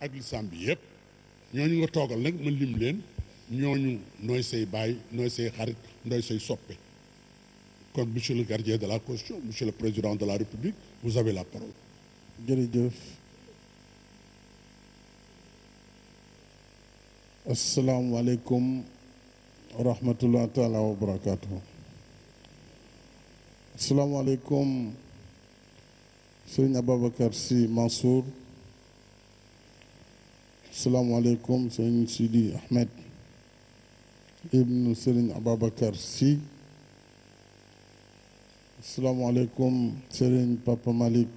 ak lislaam bi yëpp ñooñu nga toogal nag ma lim leen ñooñu nooy say baay nooy say xarit nooy say soppe kon monsieur le gardien de la constitution monsieur le président de la république vous avez la parole. jërëjëf. asalaamualeykum wa rahmatullah taala wa barakaatu. asalaamualeykum sëriñ Ababacar Sy Mansour. asalaamualeykum sëriñ Sidi Ahmed ibnu sëriñ Ababacar Sy. asalaamualeykum sëriñ Papa Malick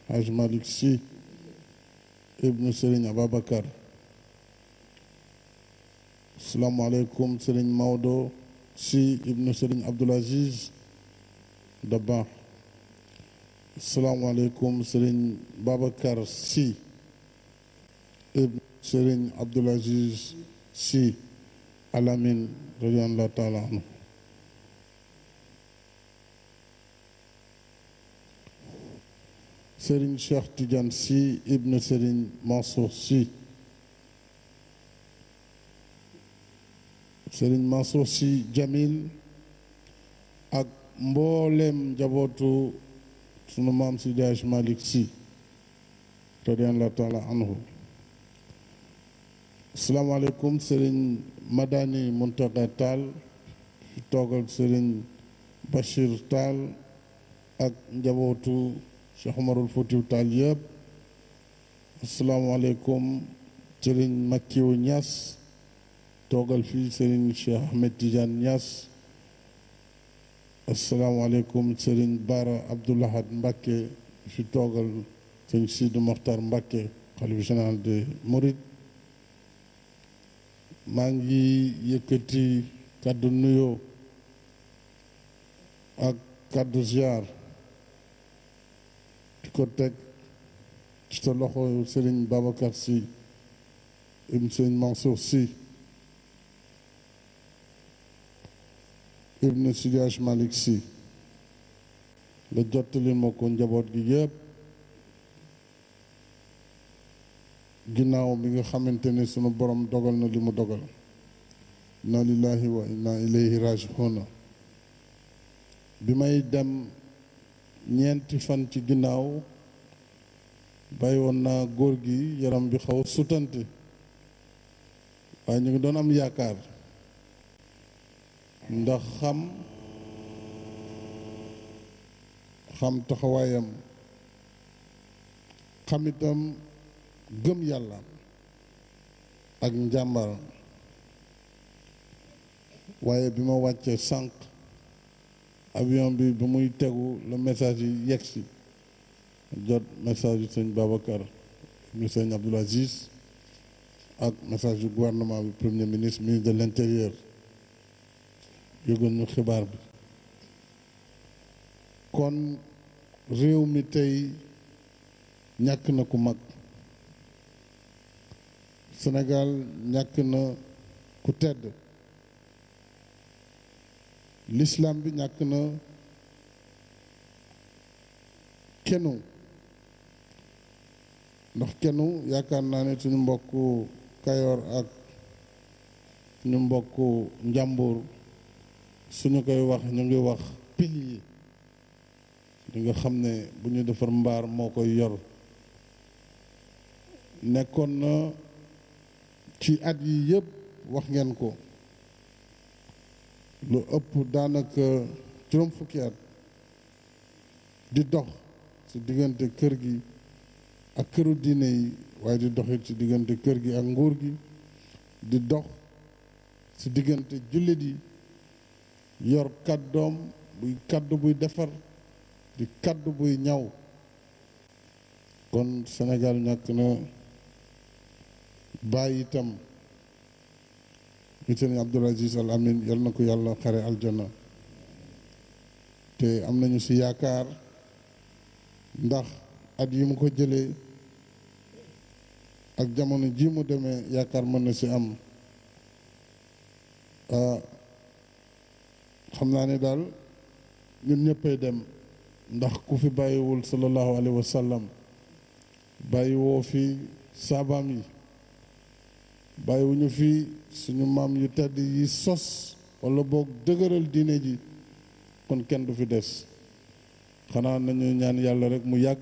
Haj Malick Sy ibnu sëriñ Ababacar. asalaamualeykum sëriñ Maodo Sy ibnu sëriñ Abdoul Aziz Dabakh. asalaamualeykum sëriñ Babacar Sy ibnu sëriñ Abdoul Aziz Sy Al Amine radiyallahu taala anhu. sëriñ Cheikh Tidiane Sy ibnu sëriñ Mansour Sy. sëriñ Mansour Sy Jamil ak mboolem njabootu sunu maam Seydi Hadji Malick Sy radiyallahu taala anhu. asalaamaaleykum sëriñ Madani Muntaqa Tall fi toogal sëriñ Bachir Tall ak njabootu Cheikh Umarul Foutiou Tall yëpp. asalaamaaleykum sëriñ Makiou Niass toogal fii sëriñ Cheikh Ahmed Tidiane Niass. asalaamaaleykum sëriñ Bara Abdoulahad Mbacké fi toogal sëriñ Sidi Mokhtar Mbacké xalifa général de Mouride. maa ngi yëkkati kàddu nuyoo ak kàddu ziar di ko teg ci sa loxo sëriñ Babacar Sy ibn sëriñ Mansour Sy ibn Seydi Hadji Malick Sy nga jottali ma ko njaboot gi yëpp ginnaaw bi nga xamante ne sunu borom dogal na li mu dogal. inna lillahi wa inna ilayhi raji'un. bi may dem ñeenti fan ci ginnaaw bàyyi woon naa góor gi yaram bi xaw sutante waaye ñu ngi doon am yaakaar ndax xam taxawaayam xam itam gëm yàlla ak njàmbaram. waaye bi ma wàccee sànq avion bi ba muy tegu le message yi yegsi jot message yu sëñ Babacar ñu sëñ Abdoul Aziz ak message yu gouvernement bi premier ministre ministre de l'intérieur yëgoon ñu xibaar bi. kon réew mi tey ñàkk na ku mag. Sénégal ñàkk na ku tedd. l'islam bi ñàkk na kenu ndax kenu yaakaar naa ne suñu mbokku Kayoor ak suñu mbokku Njàmbur suñu koy wax ñu ngi wax pilier li nga xam ne bu ñu defar mbaar moo koy yor. nekkoon na ci at yi yëpp wax ngeen ko lu ëpp daanaka juróom fukki at di dox ci diggante kër gi ak këru diine yi waaye di doxit ci diggante kër gi ak nguur gi di dox ci diggante jullit yi yor kàddoom buy kàddu buy defar di kàddu buy ñaw. kon Sénégal ñàkk na bàyyi itam sëriñ Abdoul Aziz Al Amine yal na ko yàlla xare aljana te am nañu ci yaakaar ndax at yi mu ko jëlee ak jamono ji mu demee yaakaar mën na ci am. xam naa ne daal ñun ñëppay dem ndax ku fi bàyyiwul sallallahu alayhi wa sallam bàyyi woo fi saabaam yi bàyyiwuñu fi suñu maam yu tedd yi sos wala boog dëgëral diine ji kon kenn du fi des xanaa nañu ñaan yàlla rek mu yàgg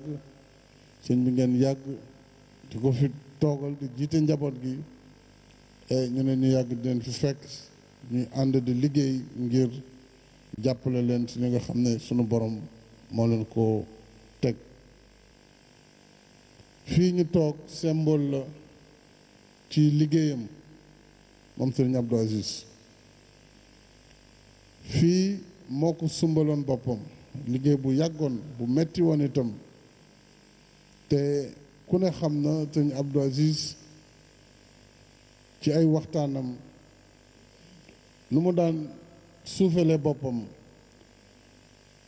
sëñ bi ngeen yàgg di ko fi toogal di jiite njaboot gi ñu ne ñu yàgg di leen fi fekk ñuy ànd di liggéey ngir jàppale leen ci li nga xam ne sunu borom moo leen ko teg fii ñu toog symbole la ci liggéeyam moom Serigne Abdou Aziz fii moo ko sumbaloon boppam liggéey bu yàggoon bu metti woon itam te ku ne xam na Serigne Abdou Aziz ci ay waxtaanam nu mu daan suufale boppam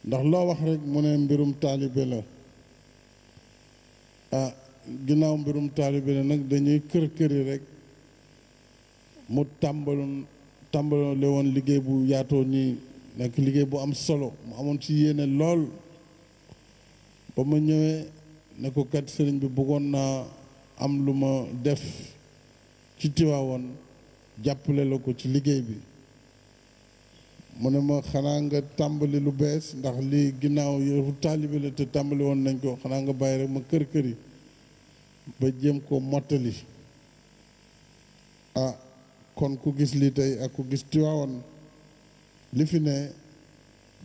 ndax loo wax rek mu ne mbirum taalibe la ginnaaw mbirum taalibe la nag dañuy kër-këri rek mu tàmbale woon liggéey bu yaatoo nii nekk liggéey bu am solo mu amoon ci yéene lool ba ma ñëwee ne ko kat sëriñ bi bëggoon naa am lu ma def ci Tiwaawoon jàppale la ko ci liggéey bi mu ne ma xanaa nga tàmbali lu bees ndax lii ginnaaw yëfu taalibe la te tàmbali woon nañ ko xanaa nga bàyyi rek ma kër-këri ba jéem ko mottali kon ku gis lii tey ak ku gis Tiwaawoon li fi ne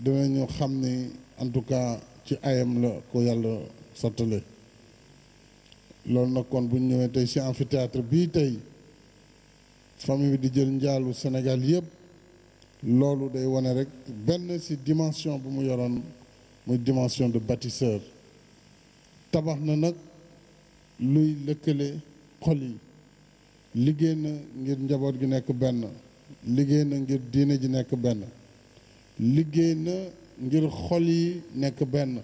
dinañu xam ni en tout cas ci ayam la ko yàlla sottale loolu nag kon bu ñu ñëwee tey ci amphithéâtre bii tey famille bi di jël njaalu Sénégal yëpp loolu day wane rek benn ci dimension bu mu yoroon muy dimension de bâtisseur tabax na nag luy lëkkale xol yi liggéey na ngir njaboot gi nekk benn liggéey na ngir diine ji nekk benn liggéey na ngir xol yi nekk benn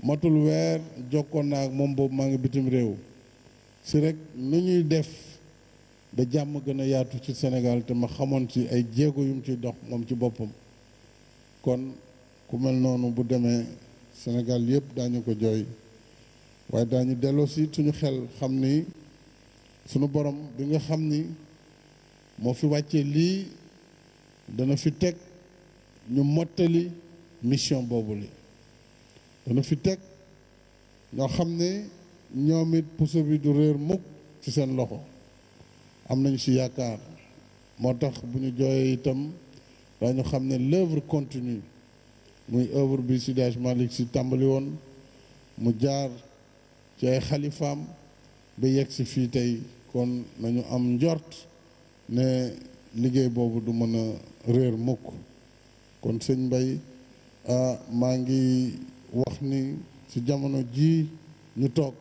matul weer jokkoon naa ak moom boobu maa ngi bitim réew si rek nu ñuy def ba jàmm gën a yaatu ci Sénégal te ma xamoon ci ay jéego yum ci dox moom ci boppam kon ku mel noonu bu demee Sénégal yëpp daañu ko jooy waaye daañu delloo si suñu xel xam ni sunu borom bi nga xam ni moo fi wàccee lii dana fi teg ñu mottali mission boobu li dana fi teg ñoo xam ne ñoom it puso bi du réer mukk ci seen loxo am nañu ci yaakaar moo tax bu ñu jooyee itam dañu xam ne l'œuvre continue muy œuvre bi Seydi Hadji Malick Sy tàmbali woon mu jaar ci ay xalifaam ba yegg si fii tey kon nañu am njort ne liggéey boobu du mën a réer mukk kon sëñ Mbaye maa ngi wax ni ci jamono ji ñu toog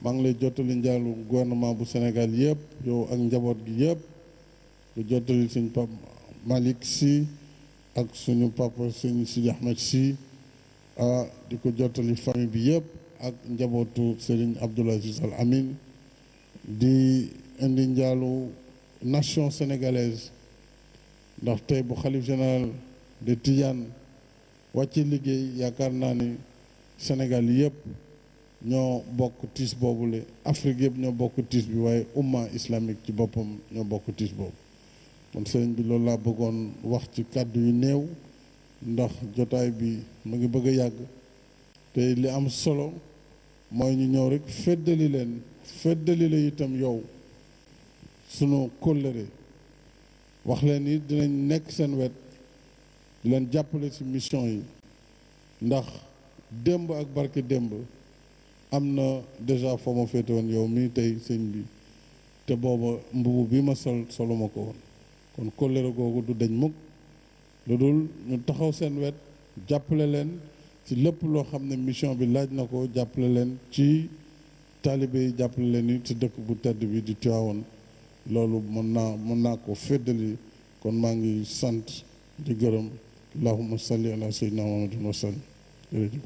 maa ngi lay jottali njaalu gouvernement bu Sénégal yëpp yow ak njaboot gi yëpp nga jottali suñ Pape Malick Sy ak suñu papa sëñ Sidi Ahmed Sy di ko jottali famille bi yëpp ak njabootu Serigne Abdoul Aziz Al Amin di indi njaalu nation sénégalaise ndax tey bu xalif général de Tidiane wàcce liggéey yaakaar naa ni Sénégal yëpp ñoo bokk tiis boobule Afrique yëpp ñoo bokk tiis bi waaye umma islamique ci boppam ñoo bokk tiis boobu kon sëriñ bi loolu laa bëggoon wax ci kàddu yu néew ndax jotaay bi mu ngi bëgg a yàgg te li am solo mooy ñu ñëw rek feddali la itam yow sunu kóllëre wax leen ni dinañ nekk seen wet di leen jàppale ci mission yi ndax démb ak barke démb am na déjà foo ma féete woon yow mii tey sëñ bi te booba mbubu bi ma solo ma ko woon kon kóllëre googu du dañ mukk lu dul ñu taxaw seen wet jàppale leen ci lépp loo xam ne mission bi laaj na ko jàppale leen ci taalibe yi jàppale leen ni ci dëkk bu tedd bi di Tiwaawoon loolu mën naa ko féddali kon maa ngi sant di gërëm allahumma salli ala sayyidina muhammadin wa sallim jërëjëf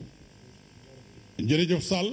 jërëjëf Sall